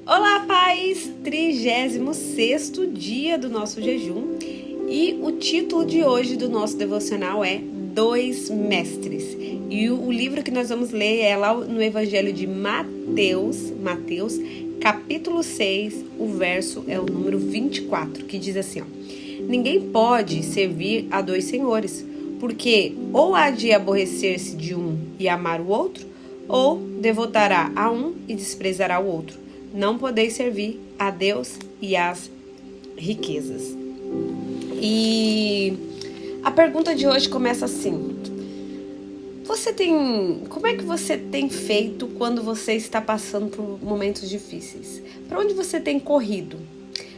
Olá, pais! 36º dia do nosso jejum e o título de hoje do nosso devocional é Dois Mestres. E o livro que nós vamos ler é lá no Evangelho de Mateus, capítulo 6, o verso é o número 24, que diz assim, Ninguém pode servir a dois senhores, porque ou há de aborrecer-se de um e amar o outro, ou devotará a um e desprezará o outro. Não podeis servir a Deus e às riquezas. E a pergunta de hoje começa assim: como é que você tem feito quando você está passando por momentos difíceis? Para onde você tem corrido?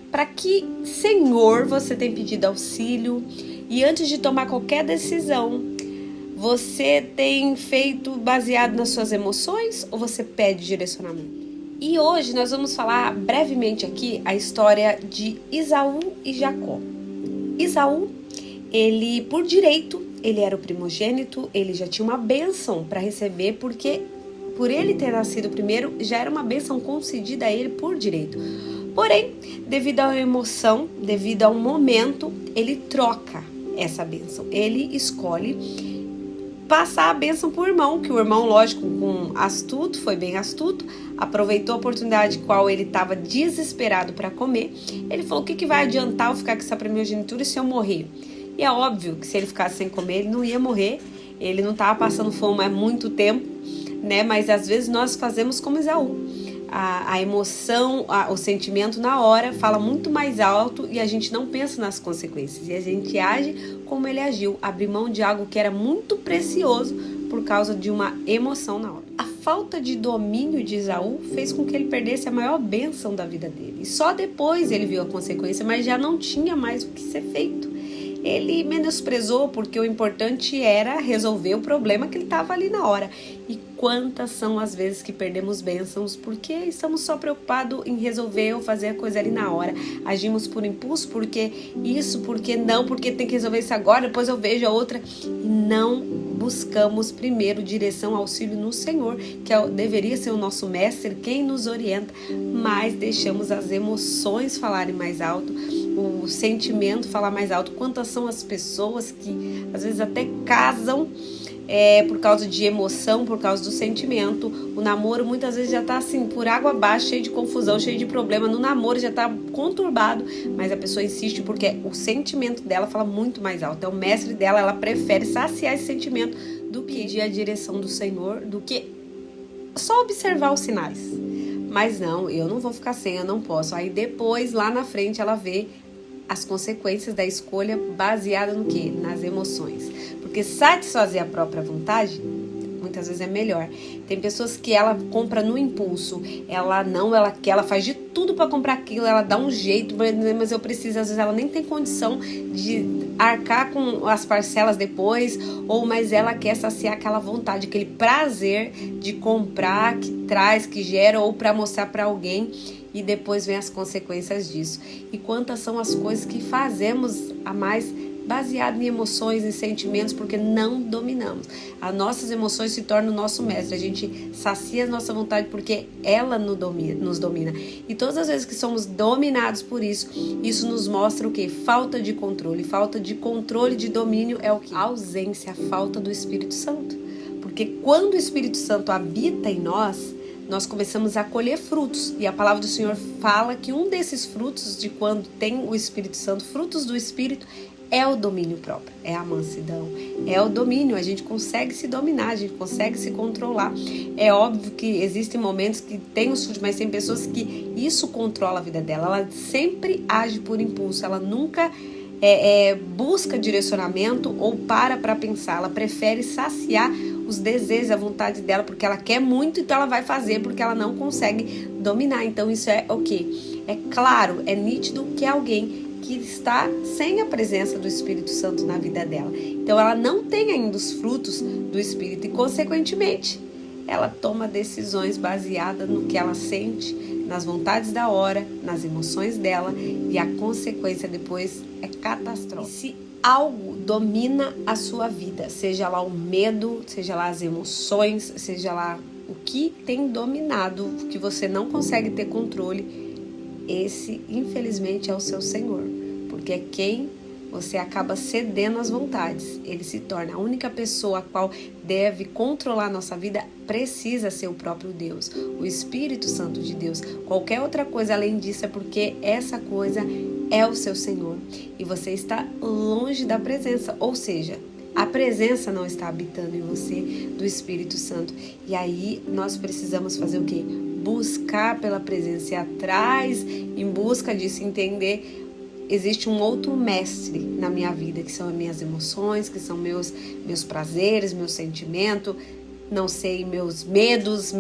Para que Senhor você tem pedido auxílio? E antes de tomar qualquer decisão, você tem feito baseado nas suas emoções ou você pede direcionamento? E hoje nós vamos falar brevemente aqui a história de Esaú e Jacó. Esaú, ele por direito, ele era o primogênito, ele já tinha uma bênção para receber, porque por ele ter nascido primeiro, já era uma bênção concedida a ele por direito. Porém, devido a uma emoção, devido a um momento, ele troca essa bênção. Ele escolhe passar a bênção para o irmão, que o irmão, lógico, foi bem astuto, aproveitou a oportunidade qual ele estava desesperado para comer. Ele falou, o que vai adiantar eu ficar com essa primogenitura se eu morrer? E é óbvio que se ele ficasse sem comer, ele não ia morrer, ele não estava passando fome há muito tempo, né? Mas às vezes nós fazemos como Esaú. A emoção, o sentimento na hora fala muito mais alto e a gente não pensa nas consequências. E a gente age como ele agiu, abrir mão de algo que era muito precioso por causa de uma emoção na hora. A falta de domínio de Esaú fez com que ele perdesse a maior bênção da vida dele. E só depois ele viu a consequência, mas já não tinha mais o que ser feito. Ele menosprezou porque o importante era resolver o problema que ele estava ali na hora. E quantas são as vezes que perdemos bênçãos porque estamos só preocupados em resolver ou fazer a coisa ali na hora. Agimos por impulso, porque isso, porque não, porque tem que resolver isso agora, depois eu vejo a outra. E não buscamos primeiro direção, auxílio no Senhor, que deveria ser o nosso mestre, quem nos orienta, mas deixamos as emoções falarem mais alto, o sentimento falar mais alto. Quantas são as pessoas que às vezes até casam por causa de emoção, por causa do sentimento. O namoro muitas vezes já tá assim, por água abaixo, cheio de confusão, cheio de problema. No namoro já tá conturbado, mas a pessoa insiste porque o sentimento dela fala muito mais alto. É o mestre dela, ela prefere saciar esse sentimento do que pedir a direção do Senhor, do que só observar os sinais. Mas não, eu não vou ficar sem, eu não posso. Aí depois, lá na frente, ela vê as consequências da escolha baseada no quê? Nas emoções. Porque satisfazer a própria vontade, muitas vezes é melhor. Tem pessoas que ela compra no impulso, ela quer, ela faz de tudo para comprar aquilo, ela dá um jeito, mas eu preciso, às vezes ela nem tem condição de arcar com as parcelas depois, mas ela quer saciar aquela vontade, aquele prazer de comprar, que gera, ou para mostrar para alguém, e depois vem as consequências disso. E quantas são as coisas que fazemos a mais baseado em emoções, em sentimentos, porque não dominamos. As nossas emoções se tornam o nosso mestre. A gente sacia a nossa vontade porque ela nos domina. E todas as vezes que somos dominados por isso, isso nos mostra o quê? Falta de controle. Falta de controle, de domínio é o quê? A ausência, a falta do Espírito Santo. Porque quando o Espírito Santo habita em nós começamos a colher frutos. E a palavra do Senhor fala que um desses frutos, de quando tem o Espírito Santo, frutos do Espírito, é o domínio próprio, é a mansidão, é o domínio. A gente consegue se dominar, a gente consegue se controlar. É óbvio que existem momentos que tem os frutos, mas tem pessoas que isso controla a vida dela. Ela sempre age por impulso, ela nunca busca direcionamento ou para pensar. Ela prefere saciar os desejos, a vontade dela, porque ela quer muito, então ela vai fazer porque ela não consegue dominar. Então isso é o quê? É claro, é nítido que é alguém que está sem a presença do Espírito Santo na vida dela. Então ela não tem ainda os frutos do Espírito e, consequentemente, ela toma decisões baseadas no que ela sente, nas vontades da hora, nas emoções dela, e a consequência depois é catastrófica. E se algo domina a sua vida, seja lá o medo, seja lá as emoções, seja lá O que tem dominado, que você não consegue ter controle, esse, infelizmente, é o seu Senhor. Porque é quem você acaba cedendo às vontades. Ele se torna a única pessoa a qual deve controlar a nossa vida, precisa ser o próprio Deus, o Espírito Santo de Deus. Qualquer outra coisa além disso é porque essa coisa é o seu Senhor. E você está longe da presença, ou seja, a presença não está habitando em você do Espírito Santo. E aí nós precisamos fazer o quê? Buscar pela presença, e atrás, em busca disso, entender. Existe um outro mestre na minha vida, que são as minhas emoções, que são meus prazeres, meu sentimento, não sei, meus medos,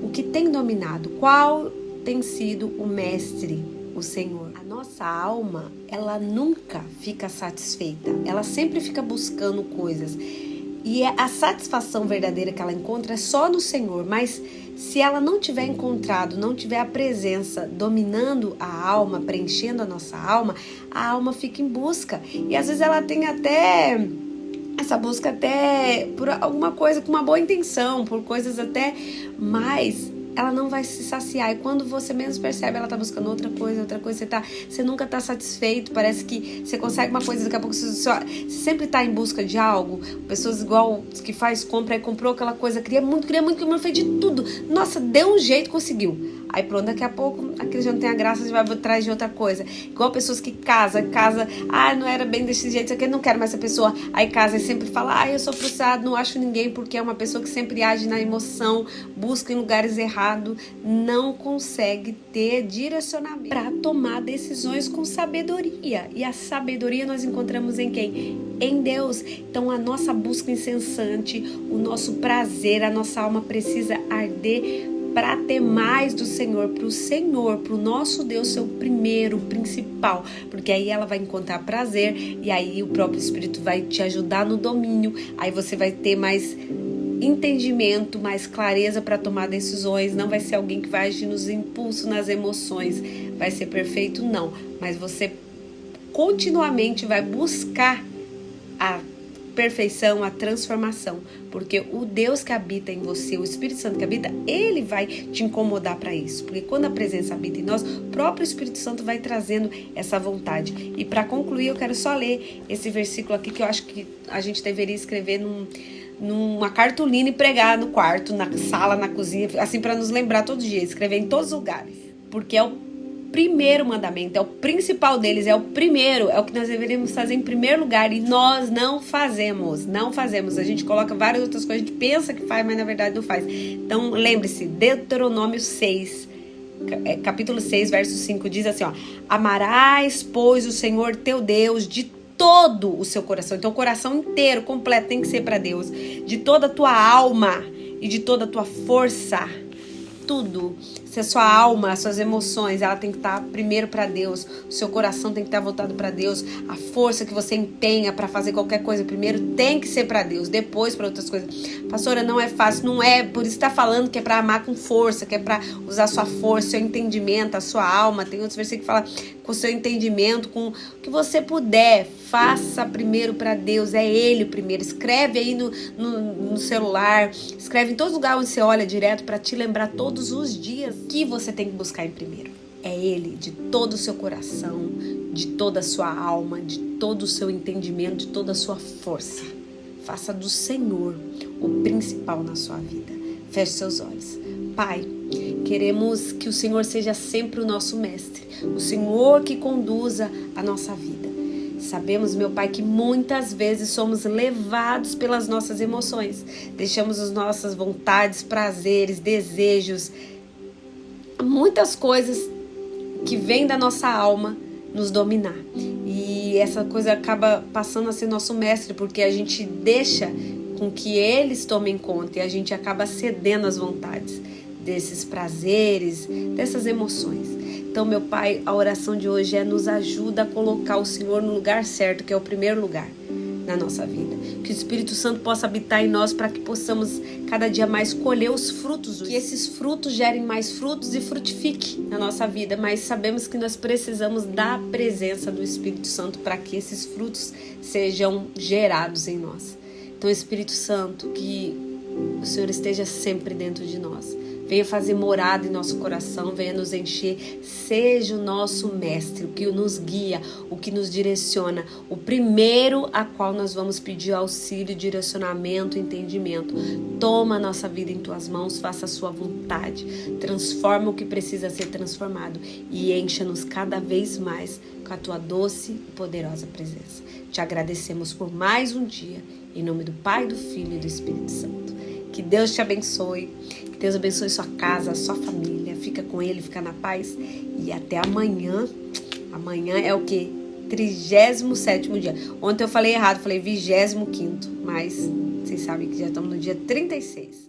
o que tem dominado. Qual tem sido o mestre, o Senhor? A nossa alma, ela nunca fica satisfeita, ela sempre fica buscando coisas. E a satisfação verdadeira que ela encontra é só no Senhor, mas se ela não tiver encontrado, não tiver a presença dominando a alma, preenchendo a nossa alma, a alma fica em busca. E às vezes ela tem até essa busca até por alguma coisa com uma boa intenção, por coisas até mais. Ela não vai se saciar, e quando você menos percebe, ela tá buscando outra coisa, você nunca tá satisfeito, parece que você consegue uma coisa, daqui a pouco você sempre tá em busca de algo. Pessoas igual que compra e comprou aquela coisa, queria muito, fez de tudo, nossa, deu um jeito, conseguiu. Aí pronto, daqui a pouco aquele já não tem a graça, vai atrás de outra coisa. Igual pessoas que casa, não era bem desse jeito, isso aqui, não quero mais essa pessoa. Aí casa e sempre fala, eu sou frustrado, não acho ninguém, porque é uma pessoa que sempre age na emoção, busca em lugares errados, não consegue ter direcionamento para tomar decisões com sabedoria. E a sabedoria nós encontramos em quem? Em Deus. Então a nossa busca incessante, o nosso prazer, a nossa alma precisa arder para ter mais do Senhor, para o nosso Deus ser o primeiro, o principal, porque aí ela vai encontrar prazer, e aí o próprio Espírito vai te ajudar no domínio, aí você vai ter mais entendimento, mais clareza para tomar decisões, não vai ser alguém que vai agir nos impulsos, nas emoções, vai ser perfeito, não, mas você continuamente vai buscar a perfeição, a transformação, porque o Deus que habita em você, o Espírito Santo que habita, ele vai te incomodar para isso, porque quando a presença habita em nós, o próprio Espírito Santo vai trazendo essa vontade. E para concluir, eu quero só ler esse versículo aqui, que eu acho que a gente deveria escrever numa cartolina e pregar no quarto, na sala, na cozinha, assim, para nos lembrar todo dia, escrever em todos os lugares, porque é o primeiro mandamento, é o principal deles, é o primeiro, é o que nós deveríamos fazer em primeiro lugar, e nós não fazemos, a gente coloca várias outras coisas, a gente pensa que faz, mas na verdade não faz. Então lembre-se, Deuteronômio 6, capítulo 6, verso 5, diz assim, amarás, pois, o Senhor teu Deus de todo o seu coração. Então o coração inteiro, completo, tem que ser para Deus, de toda a tua alma e de toda a tua força, tudo. Se a sua alma, as suas emoções, ela tem que estar primeiro para Deus, o seu coração tem que estar voltado para Deus, a força que você empenha para fazer qualquer coisa primeiro tem que ser para Deus, depois para outras coisas. Pastora, não é fácil, não é, por isso está falando que é para amar com força, que é para usar a sua força, seu entendimento, a sua alma. Tem outros versículos que falam com o seu entendimento, com o que você puder, faça primeiro para Deus, é Ele primeiro. Escreve aí no celular, escreve em todo lugar onde você olha direto, para te lembrar todos os dias que você tem que buscar em primeiro. É Ele, de todo o seu coração, de toda a sua alma, de todo o seu entendimento, de toda a sua força. Faça do Senhor o principal na sua vida. Feche seus olhos. Pai, queremos que o Senhor seja sempre o nosso mestre, o Senhor que conduza a nossa vida. Sabemos, meu Pai, que muitas vezes somos levados pelas nossas emoções, deixamos as nossas vontades, prazeres, desejos, muitas coisas que vêm da nossa alma nos dominar. E essa coisa acaba passando a ser nosso mestre, porque a gente deixa com que eles tomem conta e a gente acaba cedendo às vontades desses prazeres, dessas emoções. Então, meu Pai, a oração de hoje nos ajuda a colocar o Senhor no lugar certo, que é o primeiro lugar na nossa vida. Que o Espírito Santo possa habitar em nós para que possamos cada dia mais colher os frutos. Que esses frutos gerem mais frutos e frutifique na nossa vida. Mas sabemos que nós precisamos da presença do Espírito Santo para que esses frutos sejam gerados em nós. Então, Espírito Santo, que o Senhor esteja sempre dentro de nós. Venha fazer morada em nosso coração, venha nos encher. Seja o nosso mestre, o que nos guia, o que nos direciona. O primeiro a qual nós vamos pedir auxílio, direcionamento, entendimento. Toma a nossa vida em tuas mãos, faça a sua vontade. Transforma o que precisa ser transformado e encha-nos cada vez mais com a tua doce e poderosa presença. Te agradecemos por mais um dia. Em nome do Pai, do Filho e do Espírito Santo. Que Deus te abençoe. Que Deus abençoe sua casa, sua família. Fica com Ele, fica na paz. E até amanhã. Amanhã é o quê? 37º dia. Ontem eu falei errado, falei 25º. Mas vocês sabem que já estamos no dia 36.